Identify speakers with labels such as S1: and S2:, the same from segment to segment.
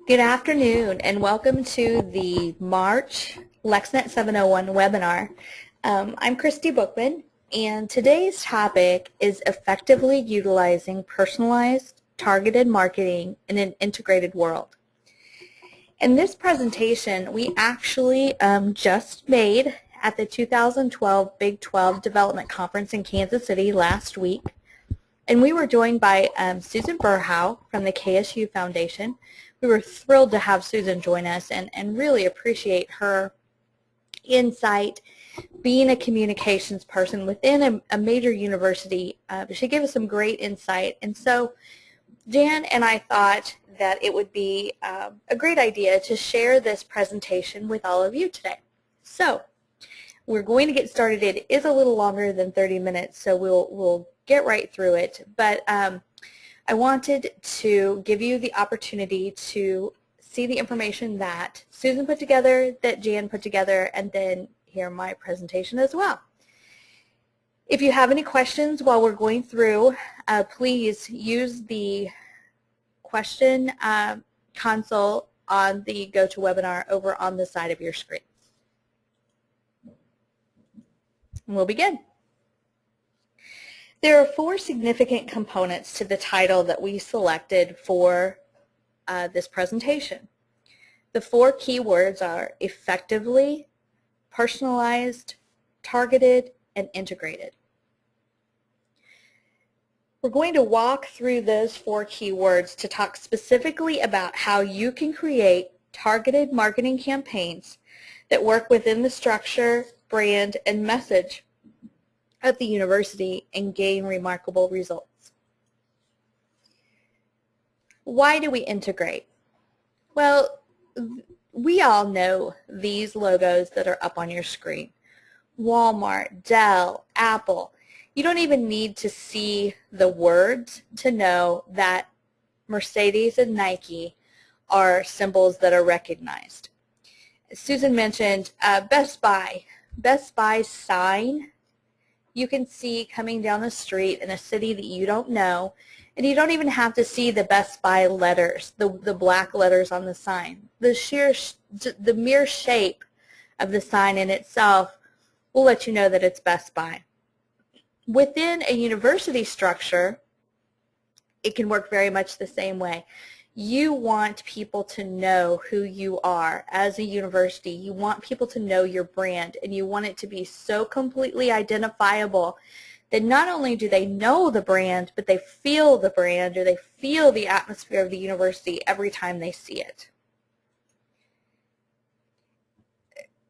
S1: Good afternoon and welcome to the March LexNet 701 webinar. I'm Christy Bookman, and today's topic is effectively utilizing personalized, targeted marketing in an integrated world. In this presentation, we actually just made at the 2012 Big 12 Development Conference in Kansas City last week, and we were joined by Susan Burhow from the KSU Foundation. We were thrilled to have Susan join us and really appreciate her insight being a communications person within a major university. She gave us some great insight, and so Jan and I thought that it would be a great idea to share this presentation with all of you today. So we're going to get started. It is a little longer than 30 minutes, so we'll get right through it, but I wanted to give you the opportunity to see the information that Susan put together, that Jan put together, and then hear my presentation as well. If you have any questions while we're going through, please use the question console on the GoToWebinar over on the side of your screen. And we'll begin. There are four significant components to the title that we selected for this presentation. The four keywords are effectively, personalized, targeted, and integrated. We're going to walk through those four keywords to talk specifically about how you can create targeted marketing campaigns that work within the structure, brand, and message at the university and gain remarkable results. Why do we integrate? Well, we all know these logos that are up on your screen. Walmart, Dell, Apple. You don't even need to see the words to know that Mercedes and Nike are symbols that are recognized. Susan mentioned Best Buy. Best Buy's sign you can see coming down the street in a city that you don't know, and you don't even have to see the Best Buy letters, the black letters on the sign. The mere shape of the sign in itself will let you know that it's Best Buy. Within a university structure, it can work very much the same way. You want people to know who you are as a university. You want people to know your brand, and you want it to be so completely identifiable that not only do they know the brand, but they feel the brand or they feel the atmosphere of the university every time they see it.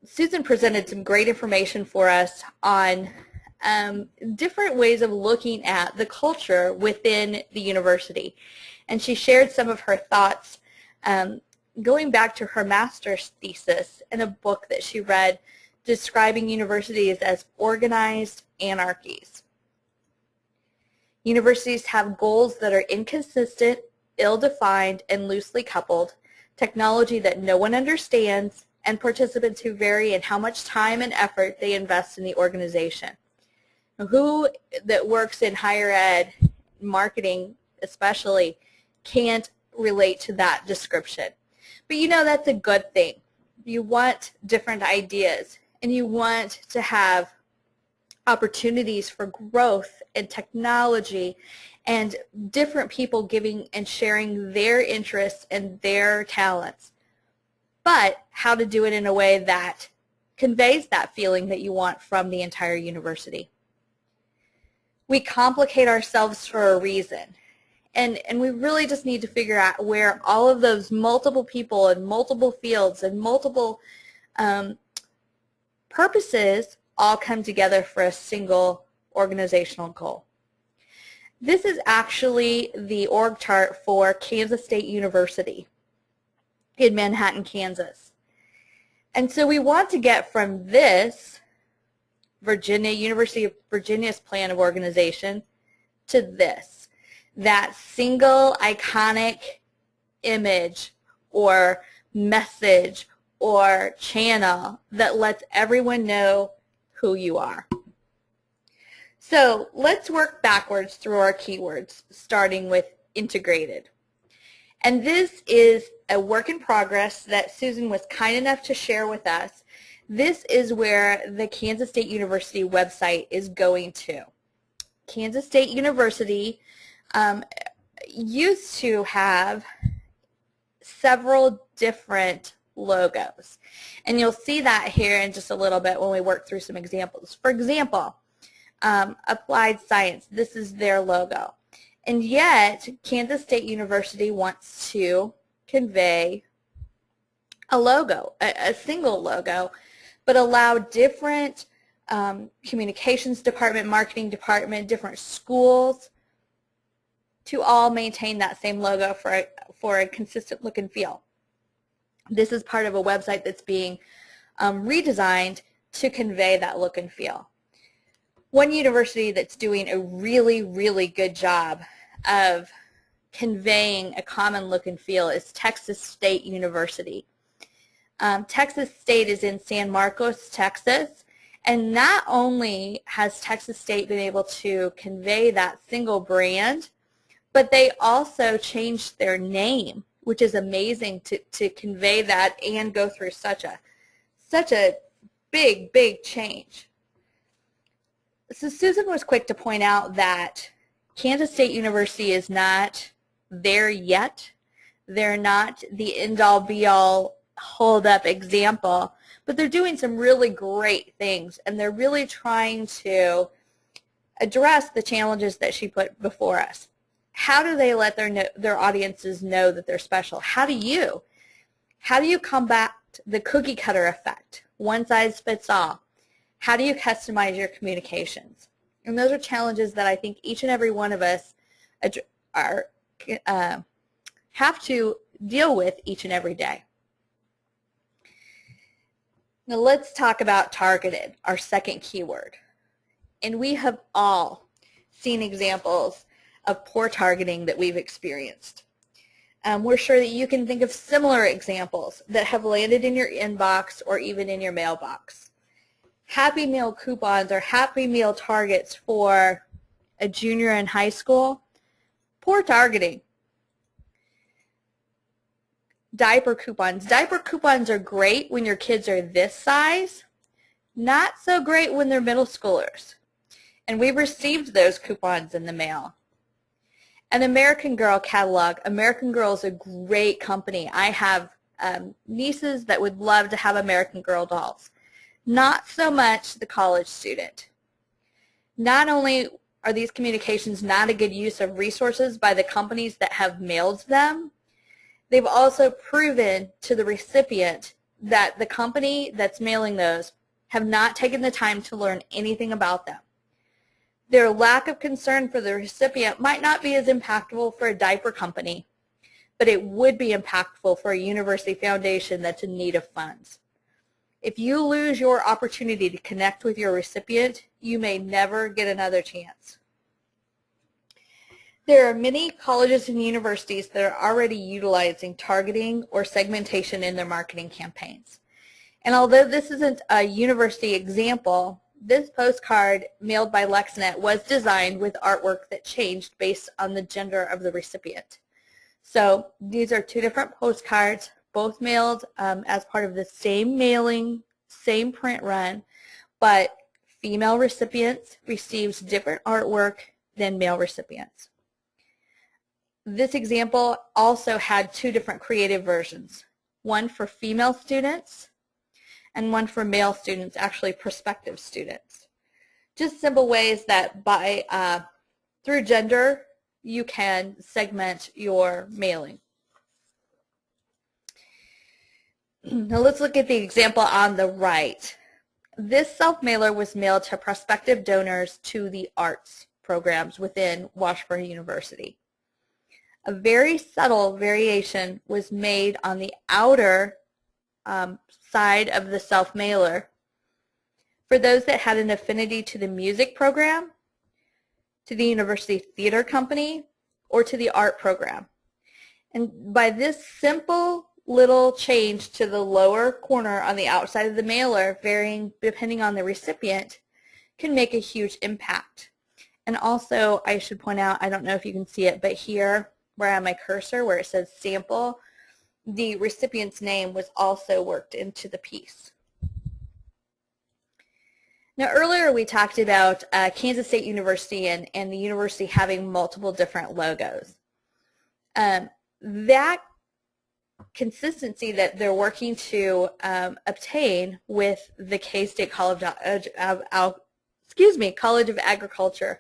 S1: Susan presented some great information for us on different ways of looking at the culture within the university. And she shared some of her thoughts going back to her master's thesis in a book that she read describing universities as organized anarchies. Universities have goals that are inconsistent, ill-defined, and loosely coupled, technology that no one understands, and participants who vary in how much time and effort they invest in the organization. Who that works in higher ed, marketing especially, can't relate to that description. But you know that's a good thing. You want different ideas, and you want to have opportunities for growth and technology and different people giving and sharing their interests and their talents. But how to do it in a way that conveys that feeling that you want from the entire university. We complicate ourselves for a reason. And we really just need to figure out where all of those multiple people and multiple fields and multiple purposes all come together for a single organizational goal. This is actually the org chart for Kansas State University in Manhattan, Kansas. And so we want to get from this University of Virginia's plan of organization to this. That single iconic image or message or channel that lets everyone know who you are. So let's work backwards through our keywords, starting with integrated. And this is a work in progress that Susan was kind enough to share with us. This is where the Kansas State University website is going to. Kansas State University used to have several different logos. And you'll see that here in just a little bit when we work through some examples. For example, Applied Science, this is their logo. And yet, Kansas State University wants to convey a logo, a single logo, but allow different communications department, marketing department, different schools to all maintain that same logo for a consistent look and feel. This is part of a website that's being redesigned to convey that look and feel. One university that's doing a really, really good job of conveying a common look and feel is Texas State University. Texas State is in San Marcos, Texas, and not only has Texas State been able to convey that single brand, but they also changed their name, which is amazing to convey that and go through such a big, big change. So Susan was quick to point out that Kansas State University is not there yet. They're not the end-all, be-all, hold-up example, but they're doing some really great things, and they're really trying to address the challenges that she put before us. How do they let their audiences know that they're special? How do you combat the cookie cutter effect? One size fits all. How do you customize your communications? And those are challenges that I think each and every one of us have to deal with each and every day. Now let's talk about targeted, our second keyword. And we have all seen examples of poor targeting that we've experienced. We're sure that you can think of similar examples that have landed in your inbox or even in your mailbox. Happy Meal coupons or Happy Meal targets for a junior in high school, poor targeting. Diaper coupons. Diaper coupons are great when your kids are this size, not so great when they're middle schoolers. And we received those coupons in the mail. An American Girl catalog. American Girl is a great company. I have nieces that would love to have American Girl dolls. Not so much the college student. Not only are these communications not a good use of resources by the companies that have mailed them, they've also proven to the recipient that the company that's mailing those have not taken the time to learn anything about them. Their lack of concern for the recipient might not be as impactful for a diaper company, but it would be impactful for a university foundation that's in need of funds. If you lose your opportunity to connect with your recipient, you may never get another chance. There are many colleges and universities that are already utilizing targeting or segmentation in their marketing campaigns. And although this isn't a university example, this postcard mailed by LexNet was designed with artwork that changed based on the gender of the recipient. So these are two different postcards, both mailed as part of the same mailing, same print run, but female recipients received different artwork than male recipients. This example also had two different creative versions, one for female students and one for male students, actually prospective students. Just simple ways that through gender you can segment your mailing. Now let's look at the example on the right. This self-mailer was mailed to prospective donors to the arts programs within Washburn University. A very subtle variation was made on the outer side of the self-mailer for those that had an affinity to the music program, to the University Theater Company, or to the art program. And by this simple little change to the lower corner on the outside of the mailer, varying depending on the recipient, can make a huge impact. And also, I should point out, I don't know if you can see it, but here where I have my cursor where it says sample, the recipient's name was also worked into the piece. Now earlier we talked about Kansas State University and the university having multiple different logos. That consistency that they're working to obtain with the K-State College of Agriculture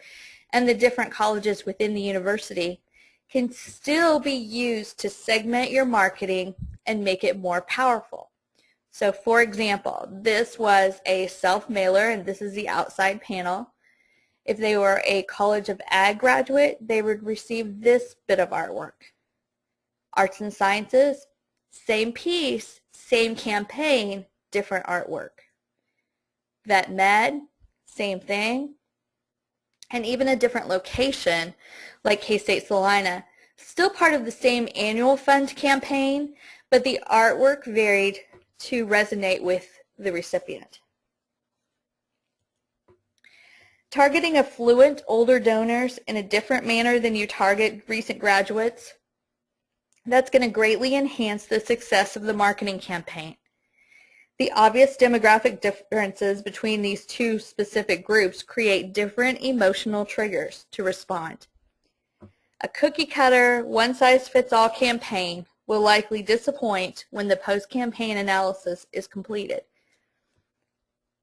S1: and the different colleges within the university can still be used to segment your marketing and make it more powerful. So for example, this was a self-mailer and this is the outside panel. If they were a College of Ag graduate, they would receive this bit of artwork. Arts and Sciences, same piece, same campaign, different artwork. Vet Med, same thing. And even a different location, like K-State Salina, still part of the same annual fund campaign, but the artwork varied to resonate with the recipient. Targeting affluent older donors in a different manner than you target recent graduates, that's going to greatly enhance the success of the marketing campaign. The obvious demographic differences between these two specific groups create different emotional triggers to respond. A cookie-cutter, one-size-fits-all campaign will likely disappoint when the post-campaign analysis is completed.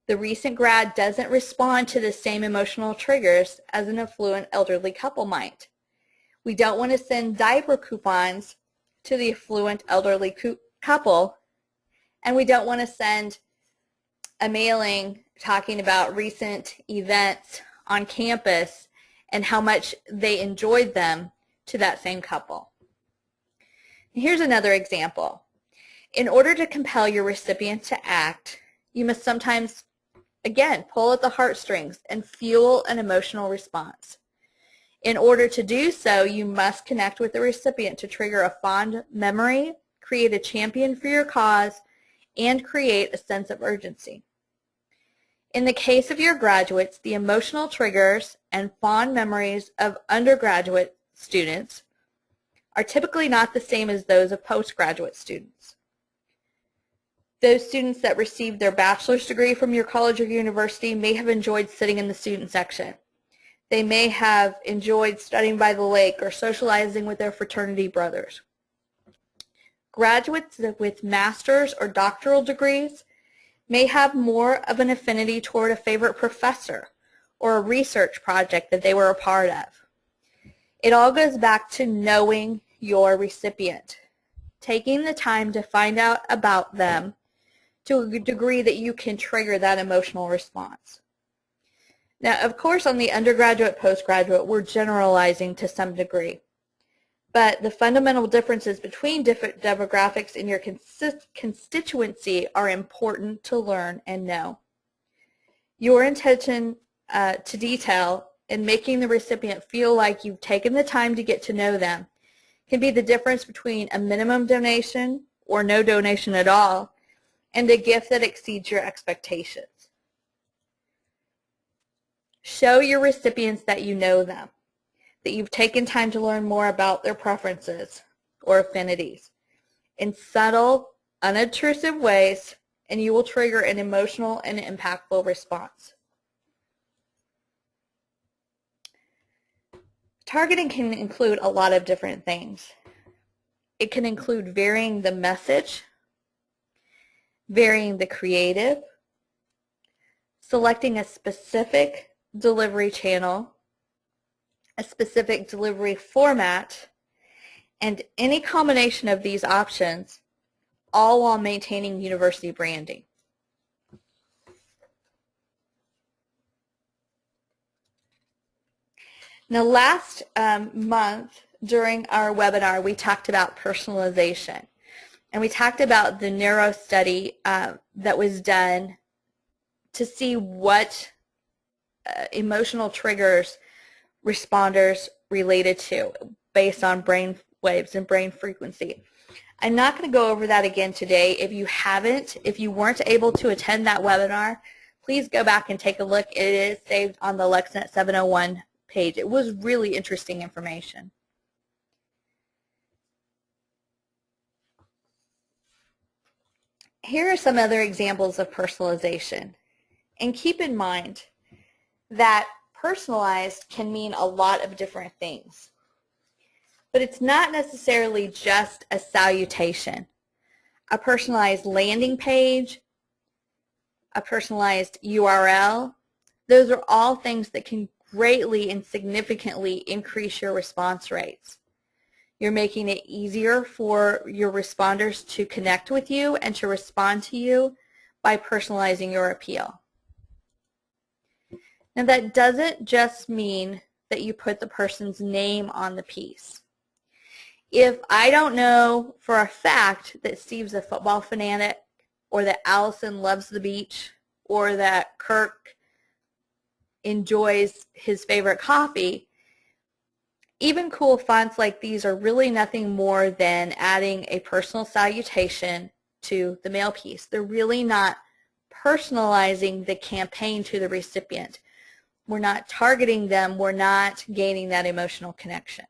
S1: The recent grad doesn't respond to the same emotional triggers as an affluent elderly couple might. We don't want to send diaper coupons to the affluent elderly couple, and we don't want to send a mailing talking about recent events on campus and how much they enjoyed them to that same couple. Here's another example. In order to compel your recipient to act, you must sometimes, again, pull at the heartstrings and fuel an emotional response. In order to do so, you must connect with the recipient to trigger a fond memory, create a champion for your cause, and create a sense of urgency. In the case of your graduates, the emotional triggers and fond memories of undergraduate students are typically not the same as those of postgraduate students. Those students that received their bachelor's degree from your college or university may have enjoyed sitting in the student section. They may have enjoyed studying by the lake or socializing with their fraternity brothers. Graduates with master's or doctoral degrees may have more of an affinity toward a favorite professor or a research project that they were a part of. It all goes back to knowing your recipient, taking the time to find out about them to a degree that you can trigger that emotional response. Now, of course, on the undergraduate, postgraduate, we're generalizing to some degree, but the fundamental differences between different demographics in your constituency are important to learn and know. Your attention to detail and making the recipient feel like you've taken the time to get to know them can be the difference between a minimum donation or no donation at all and a gift that exceeds your expectations. Show your recipients that you know them, that you've taken time to learn more about their preferences or affinities in subtle, unobtrusive ways, and you will trigger an emotional and impactful response. Targeting can include a lot of different things. It can include varying the message, varying the creative, selecting a specific delivery channel, a specific delivery format, and any combination of these options, all while maintaining university branding. Now, last month during our webinar, we talked about personalization, and we talked about the neuro study that was done to see what emotional triggers responders related to based on brain waves and brain frequency. I'm not going to go over that again today. If you weren't able to attend that webinar, please go back and take a look. It is saved on the LexNet 701 page. It was really interesting information. Here are some other examples of personalization. And keep in mind that personalized can mean a lot of different things. But it's not necessarily just a salutation. A personalized landing page, a personalized URL, those are all things that can greatly and significantly increase your response rates. You're making it easier for your responders to connect with you and to respond to you by personalizing your appeal. Now that doesn't just mean that you put the person's name on the piece. If I don't know for a fact that Steve's a football fanatic, or that Allison loves the beach, or that Kirk enjoys his favorite coffee, even cool fonts like these are really nothing more than adding a personal salutation to the mail piece. They're really not personalizing the campaign to the recipient. We're not targeting them. We're not gaining that emotional connection.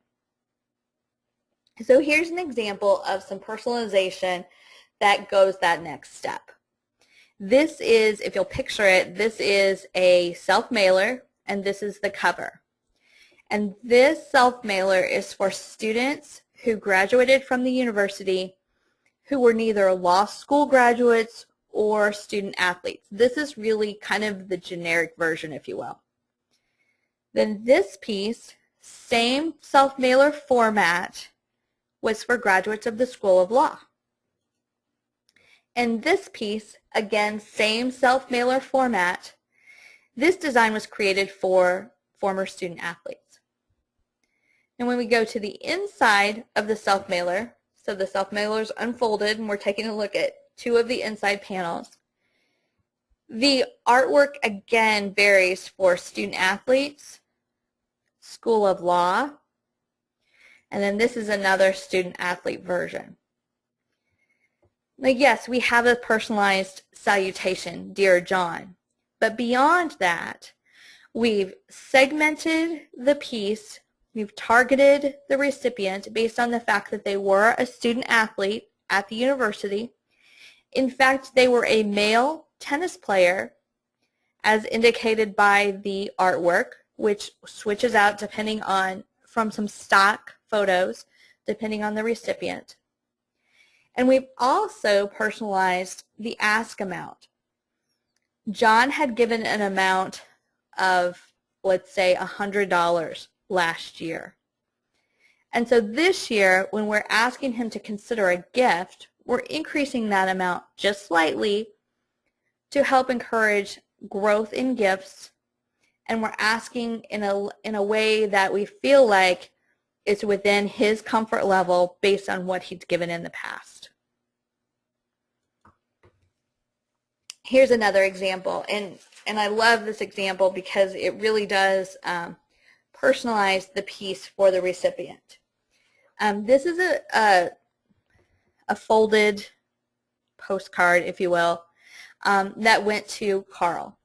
S1: So here's an example of some personalization that goes that next step. This is, if you'll picture it, this is a self-mailer, and this is the cover. And this self-mailer is for students who graduated from the university who were neither law school graduates or student athletes. This is really kind of the generic version, if you will. Then this piece, same self-mailer format, was for graduates of the School of Law. And this piece, again, same self-mailer format, this design was created for former student athletes. And when we go to the inside of the self-mailer, so the self-mailer is unfolded and we're taking a look at two of the inside panels, the artwork again varies for student athletes, School of Law, and then this is another student athlete version. Now, yes, we have a personalized salutation, Dear John, but beyond that, we've segmented the piece, we've targeted the recipient based on the fact that they were a student athlete at the university. In fact, they were a male tennis player, as indicated by the artwork, which switches out depending on, from some stock photos, depending on the recipient. And we've also personalized the ask amount. John had given an amount of, let's say, $100 last year. And so this year, when we're asking him to consider a gift, we're increasing that amount just slightly to help encourage growth in gifts, and we're asking in a way that we feel like it's within his comfort level based on what he's given in the past. Here's another example, and I love this example because it really does personalize the piece for the recipient. This is a folded postcard, if you will, that went to Carl.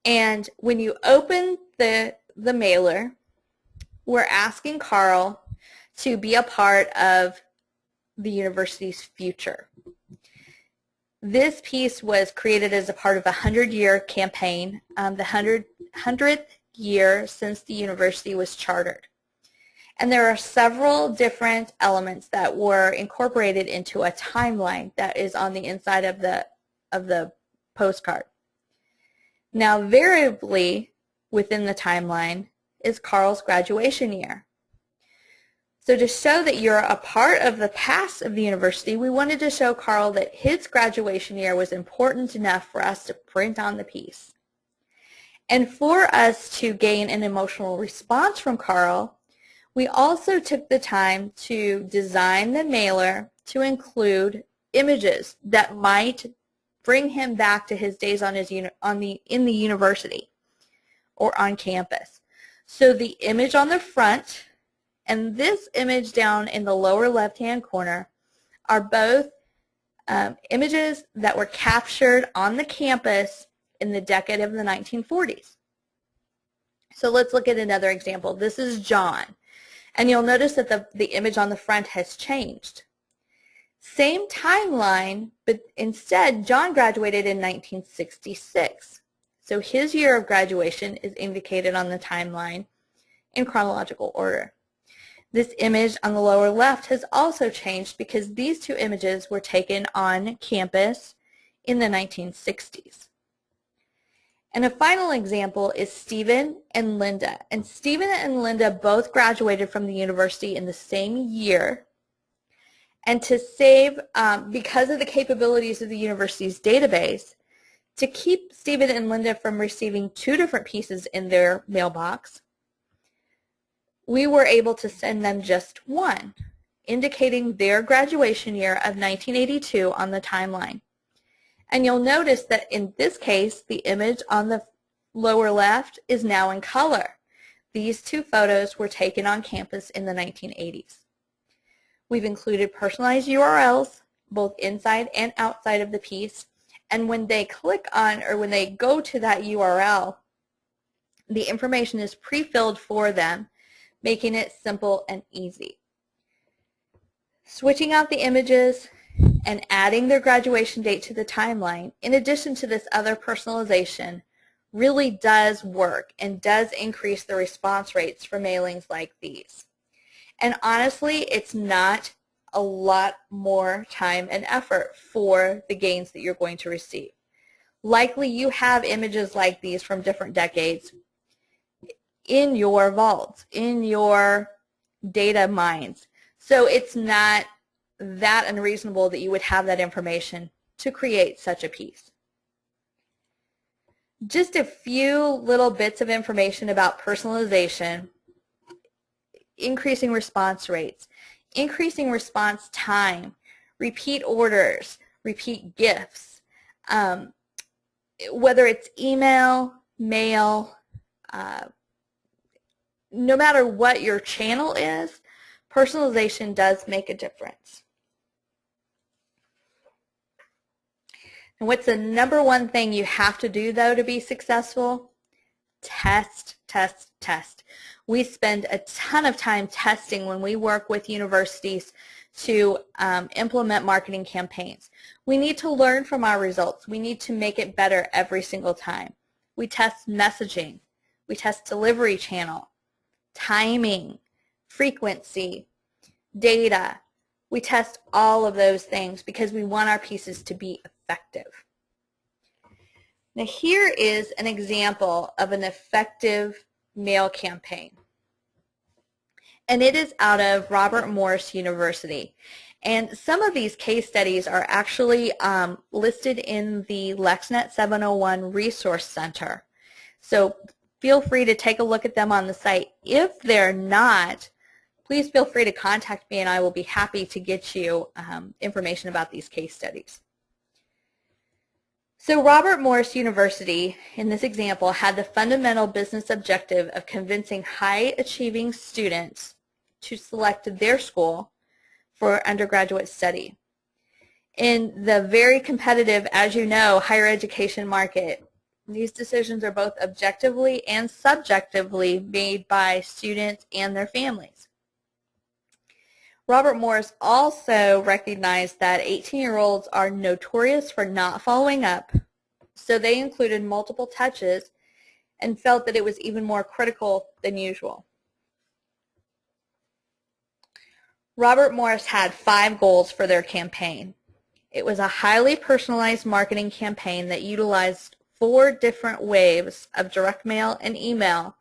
S1: And when you open the mailer, we're asking Carl to be a part of the university's future. This piece was created as a part of a 100-year campaign, the 100th year since the university was chartered. And there are several different elements that were incorporated into a timeline that is on the inside of the postcard. Now, variably within the timeline is Carl's graduation year. So to show that you're a part of the past of the university, we wanted to show Carl that his graduation year was important enough for us to print on the piece. And for us to gain an emotional response from Carl, we also took the time to design the mailer to include images that might bring him back to his days in the university or on campus. So the image on the front and this image down in the lower left-hand corner are both images that were captured on the campus in the decade of the 1940s. So let's look at another example. This is John, and you'll notice that the image on the front has changed. Same timeline, but instead John graduated in 1966. So his year of graduation is indicated on the timeline in chronological order. This image on the lower left has also changed because these two images were taken on campus in the 1960s. And a final example is Stephen and Linda. And Stephen and Linda both graduated from the university in the same year. And to save, because of the capabilities of the university's database, to keep Stephen and Linda from receiving two different pieces in their mailbox, we were able to send them just one, indicating their graduation year of 1982 on the timeline. And you'll notice that in this case, the image on the lower left is now in color. These two photos were taken on campus in the 1980s. We've included personalized URLs, both inside and outside of the piece, and when they click on or when they go to that URL, the information is pre-filled for them, making it simple and easy. Switching out the images and adding their graduation date to the timeline, in addition to this other personalization, really does work and does increase the response rates for mailings like these. And honestly, it's not a lot more time and effort for the gains that you're going to receive. Likely you have images like these from different decades in your vaults, in your data mines. So it's not that unreasonable that you would have that information to create such a piece. Just a few little bits of information about personalization, increasing response rates, increasing response time, repeat orders, repeat gifts, whether it's email, mail, no matter what your channel is, personalization does make a difference. And what's the number one thing you have to do, though, to be successful? Test, test, test. We spend a ton of time testing when we work with universities to implement marketing campaigns. We need to learn from our results. We need to make it better every single time. We test messaging. We test delivery channel, timing, frequency, data. We test all of those things because we want our pieces to be effective. Now here is an example of an effective mail campaign. And it is out of Robert Morris University. And some of these case studies are actually listed in the LexNet 701 Resource Center. So feel free to take a look at them on the site. If they're not, please feel free to contact me and I will be happy to get you information about these case studies. So Robert Morris University, in this example, had the fundamental business objective of convincing high-achieving students to select their school for undergraduate study. In the very competitive, as you know, higher education market, these decisions are both objectively and subjectively made by students and their families. Robert Morris also recognized that 18-year-olds are notorious for not following up, so they included multiple touches and felt that it was even more critical than usual. Robert Morris had 5 goals for their campaign. It was a highly personalized marketing campaign that utilized 4 different waves of direct mail and email,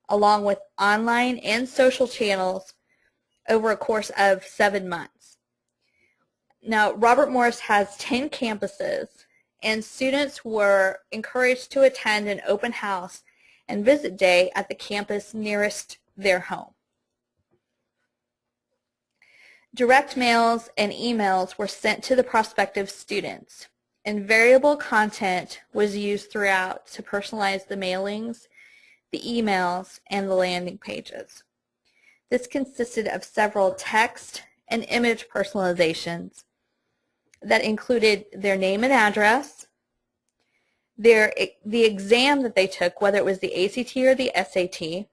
S1: along with online and social channels over a course of 7 months. Now, Robert Morris has 10 campuses, and students were encouraged to attend an open house and visit day at the campus nearest their home. Direct mails and emails were sent to the prospective students, and variable content was used throughout to personalize the mailings, the emails, and the landing pages. This consisted of several text and image personalizations that included their name and address, the exam that they took, whether it was the ACT or the SAT,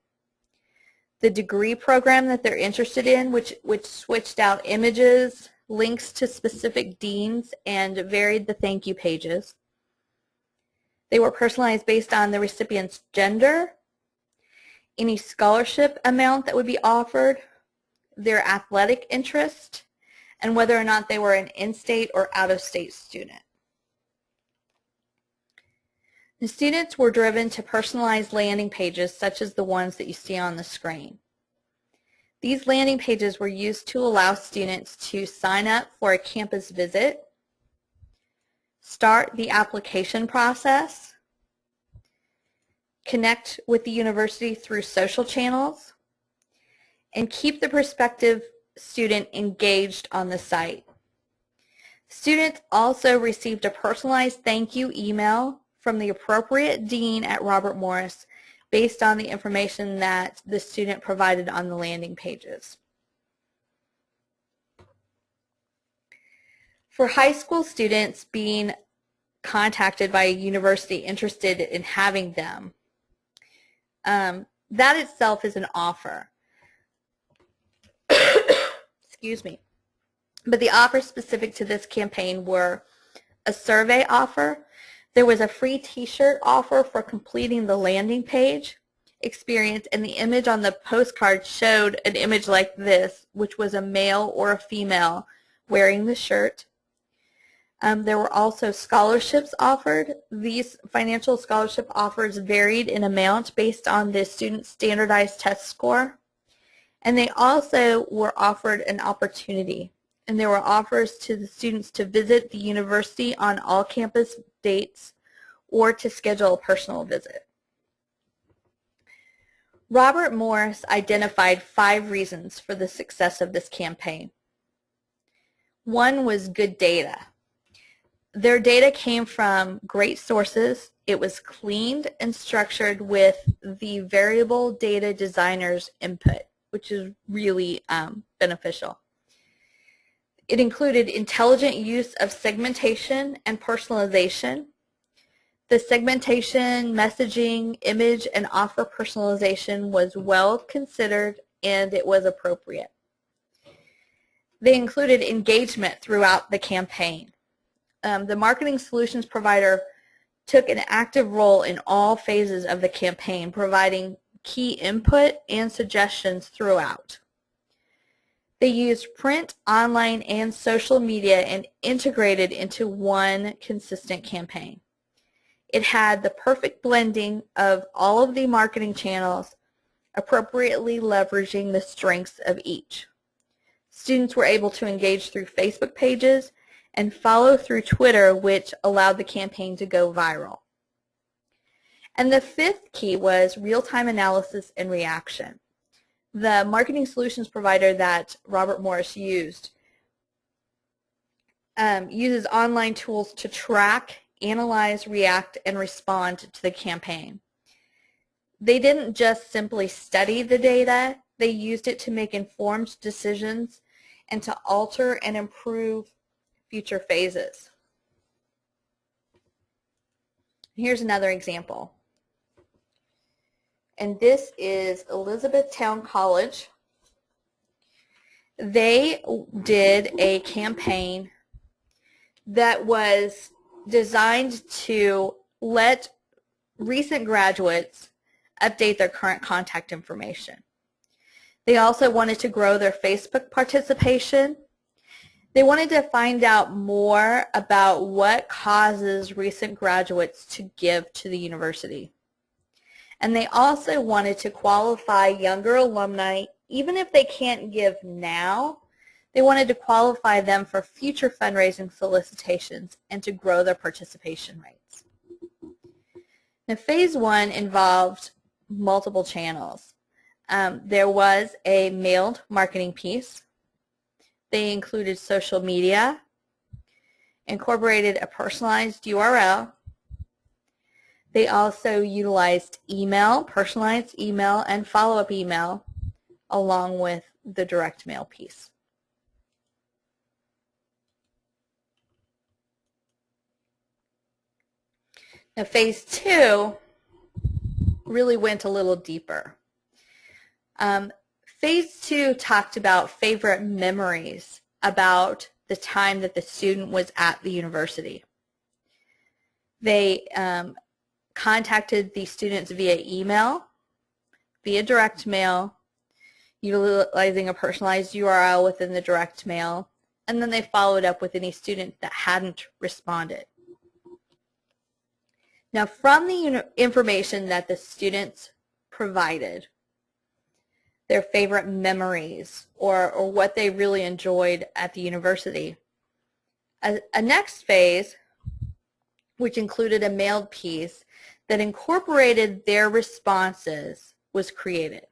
S1: the degree program that they're interested in, which switched out images links to specific deans, and varied the thank you pages. They were personalized based on the recipient's gender, any scholarship amount that would be offered, their athletic interest, and whether or not they were an in-state or out-of-state student. The students were driven to personalized landing pages such as the ones that you see on the screen. These landing pages were used to allow students to sign up for a campus visit, start the application process, connect with the university through social channels, and keep the prospective student engaged on the site. Students also received a personalized thank you email from the appropriate dean at Robert Morris based on the information that the student provided on the landing pages. For high school students being contacted by a university interested in having them, that itself is an offer. Excuse me. But the offers specific to this campaign were a survey offer. There was a free t-shirt offer for completing the landing page experience, and the image on the postcard showed an image like this, which was a male or a female wearing the shirt. There were also scholarships offered. These financial scholarship offers varied in amount based on the student's standardized test score. And they also were offered an opportunity. And there were offers to the students to visit the university on all campus dates or to schedule a personal visit. Robert Morris identified 5 reasons for the success of this campaign. One was good data. Their data came from great sources. It was cleaned and structured with the variable data designer's input, which is really beneficial. It included intelligent use of segmentation and personalization. The segmentation, messaging, image, and offer personalization was well considered and it was appropriate. They included engagement throughout the campaign. The marketing solutions provider took an active role in all phases of the campaign, providing key input and suggestions throughout. They used print, online, and social media and integrated into one consistent campaign. It had the perfect blending of all of the marketing channels, appropriately leveraging the strengths of each. Students were able to engage through Facebook pages and follow through Twitter, which allowed the campaign to go viral. And the 5th key was real-time analysis and reaction. The marketing solutions provider that Robert Morris used uses online tools to track, analyze, react, and respond to the campaign. They didn't just simply study the data, they used it to make informed decisions and to alter and improve future phases. Here's another example. And this is Elizabethtown College. They did a campaign that was designed to let recent graduates update their current contact information. They also wanted to grow their Facebook participation. They wanted to find out more about what causes recent graduates to give to the university. And they also wanted to qualify younger alumni, even if they can't give now, they wanted to qualify them for future fundraising solicitations and to grow their participation rates. Now, phase 1 involved multiple channels. There was a mailed marketing piece. They included social media, incorporated a personalized URL. They also utilized email, personalized email, and follow-up email, along with the direct mail piece. Now, phase 2 really went a little deeper. Phase 2 talked about favorite memories about the time that the student was at the university. They contacted the students via email, via direct mail, utilizing a personalized URL within the direct mail, and then they followed up with any student that hadn't responded. Now, from the information that the students provided, their favorite memories or what they really enjoyed at the university, a next phase, which included a mailed piece that incorporated their responses, was created.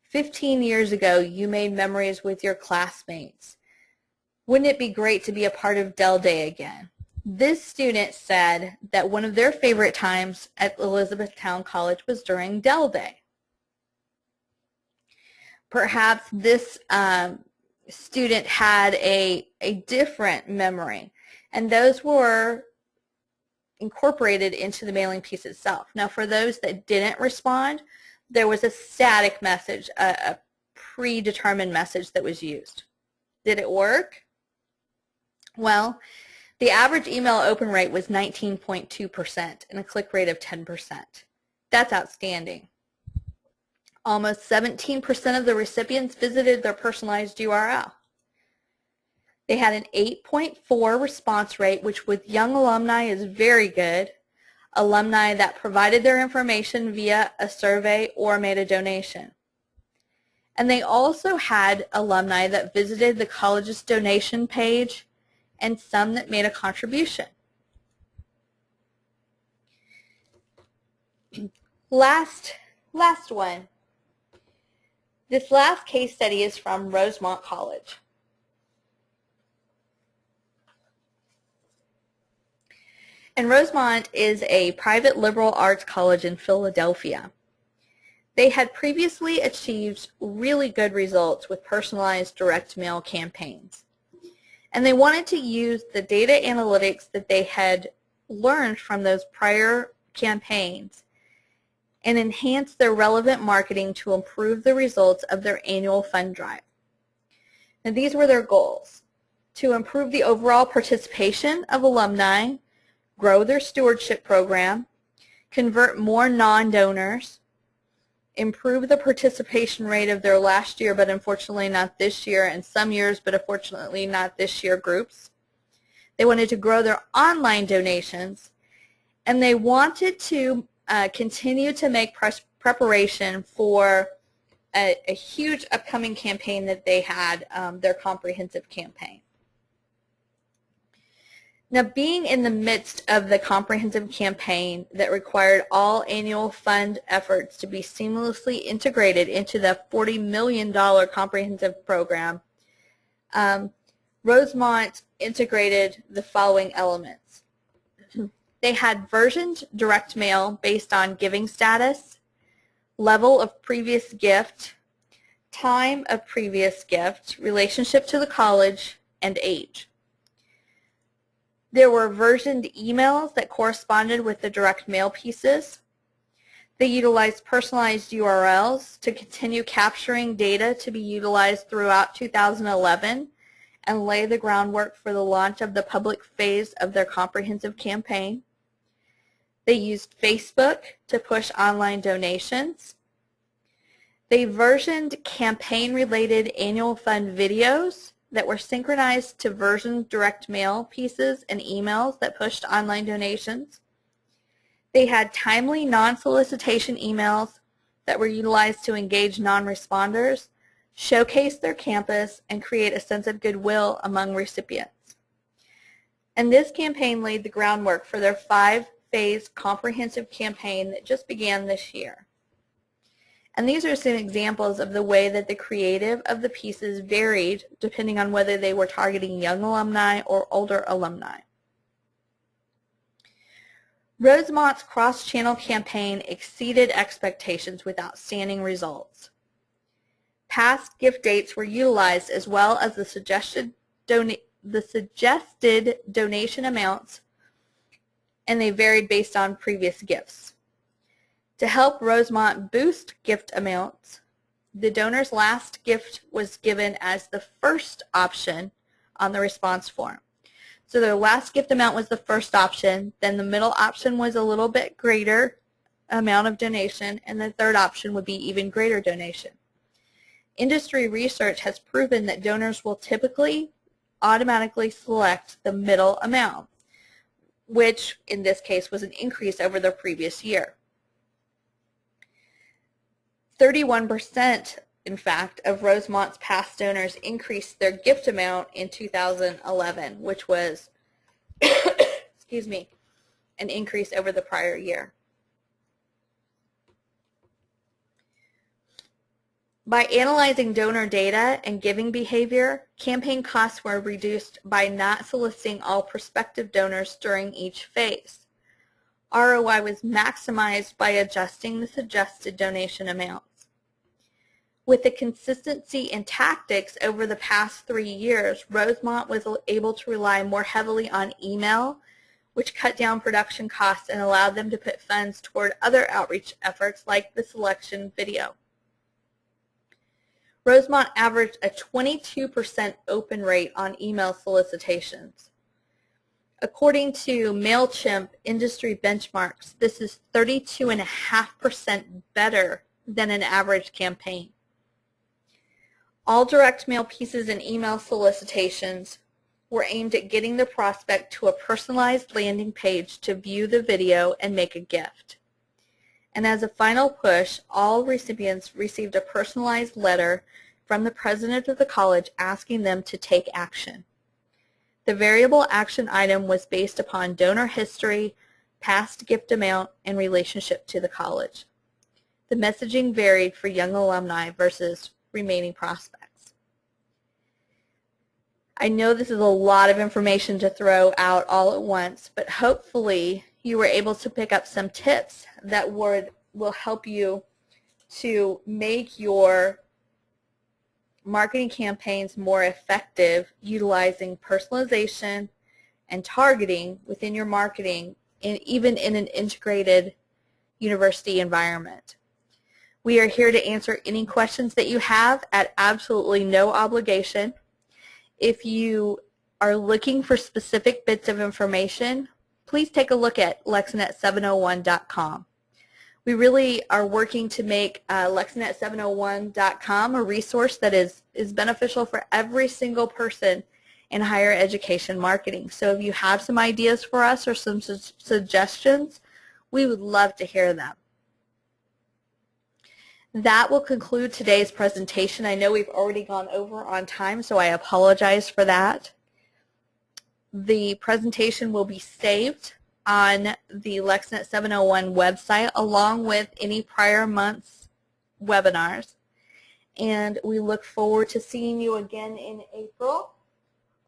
S1: 15 years ago, you made memories with your classmates. Wouldn't it be great to be a part of Dell Day again? This student said that one of their favorite times at Elizabethtown College was during Dell Day. Perhaps this student had a different memory, and those were incorporated into the mailing piece itself. Now, for those that didn't respond, there was a static message, a predetermined message that was used. Did it work? Well, the average email open rate was 19.2% and a click rate of 10%. That's outstanding. Almost 17% of the recipients visited their personalized URL. They had an 8.4 response rate, which with young alumni is very good. Alumni that provided their information via a survey or made a donation. And they also had alumni that visited the college's donation page and some that made a contribution. Last one. This last case study is from Rosemont College. And Rosemont is a private liberal arts college in Philadelphia. They had previously achieved really good results with personalized direct mail campaigns. And they wanted to use the data analytics that they had learned from those prior campaigns and enhance their relevant marketing to improve the results of their annual fund drive. Now, these were their goals: to improve the overall participation of alumni, grow their stewardship program, convert more non-donors, improve the participation rate of their last year, but unfortunately not this year, and some years, but unfortunately not this year groups. They wanted to grow their online donations, and they wanted to continue to make preparation for a huge upcoming campaign that they had, their comprehensive campaign. Now, being in the midst of the comprehensive campaign that required all annual fund efforts to be seamlessly integrated into the $40 million comprehensive program, Rosemont integrated the following elements. They had versioned direct mail based on giving status, level of previous gift, time of previous gift, relationship to the college, and age. There were versioned emails that corresponded with the direct mail pieces. They utilized personalized URLs to continue capturing data to be utilized throughout 2011 and lay the groundwork for the launch of the public phase of their comprehensive campaign. They used Facebook to push online donations. They versioned campaign-related annual fund videos that were synchronized to versioned direct mail pieces and emails that pushed online donations. They had timely non-solicitation emails that were utilized to engage non-responders, showcase their campus, and create a sense of goodwill among recipients. And this campaign laid the groundwork for their 5-phase comprehensive campaign that just began this year. And these are some examples of the way that the creative of the pieces varied depending on whether they were targeting young alumni or older alumni. Rosemont's cross-channel campaign exceeded expectations with outstanding results. Past gift dates were utilized as well as the suggested donation amounts, and they varied based on previous gifts. To help Rosemont boost gift amounts, the donor's last gift was given as the first option on the response form. So the last gift amount was the first option, then the middle option was a little bit greater amount of donation, and the third option would be even greater donation. Industry research has proven that donors will typically automatically select the middle amount, which in this case was an increase over the previous year. 31%, in fact, of Rosemont's past donors increased their gift amount in 2011, which was, excuse me, an increase over the prior year. By analyzing donor data and giving behavior, campaign costs were reduced by not soliciting all prospective donors during each phase. ROI was maximized by adjusting the suggested donation amounts. With the consistency in tactics over the past 3 years, Rosemont was able to rely more heavily on email, which cut down production costs and allowed them to put funds toward other outreach efforts like the selection video. Rosemont averaged a 22% open rate on email solicitations. According to MailChimp industry benchmarks, this is 32.5% better than an average campaign. All direct mail pieces and email solicitations were aimed at getting the prospect to a personalized landing page to view the video and make a gift. And as a final push, all recipients received a personalized letter from the president of the college asking them to take action. The variable action item was based upon donor history, past gift amount, and relationship to the college. The messaging varied for young alumni versus remaining prospects. I know this is a lot of information to throw out all at once, but hopefully you were able to pick up some tips that will help you to make your marketing campaigns more effective utilizing personalization and targeting within your marketing, and even in an integrated university environment. We are here to answer any questions that you have at absolutely no obligation. If you are looking for specific bits of information, please take a look at LexNet701.com. We really are working to make LexNet701.com a resource that is beneficial for every single person in higher education marketing. So if you have some ideas for us or some suggestions, we would love to hear them. That will conclude today's presentation. I know we've already gone over on time, so I apologize for that. The presentation will be saved on the LexNet 701 website along with any prior month's webinars. And we look forward to seeing you again in April.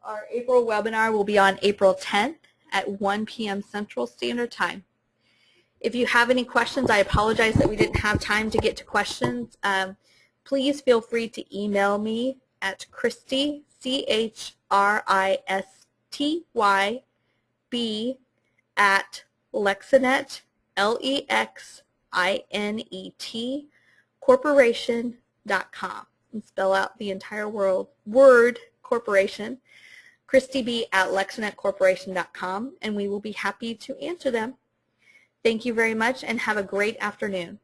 S1: Our April webinar will be on April 10th at 1 p.m. Central Standard Time. If you have any questions, I apologize that we didn't have time to get to questions. Please feel free to email me at Christy, CHRISTYB, at Lexinet, LEXINET, corporation.com. And spell out the entire word corporation, Christy B at LexinetCorporation.com, and we will be happy to answer them. Thank you very much and have a great afternoon.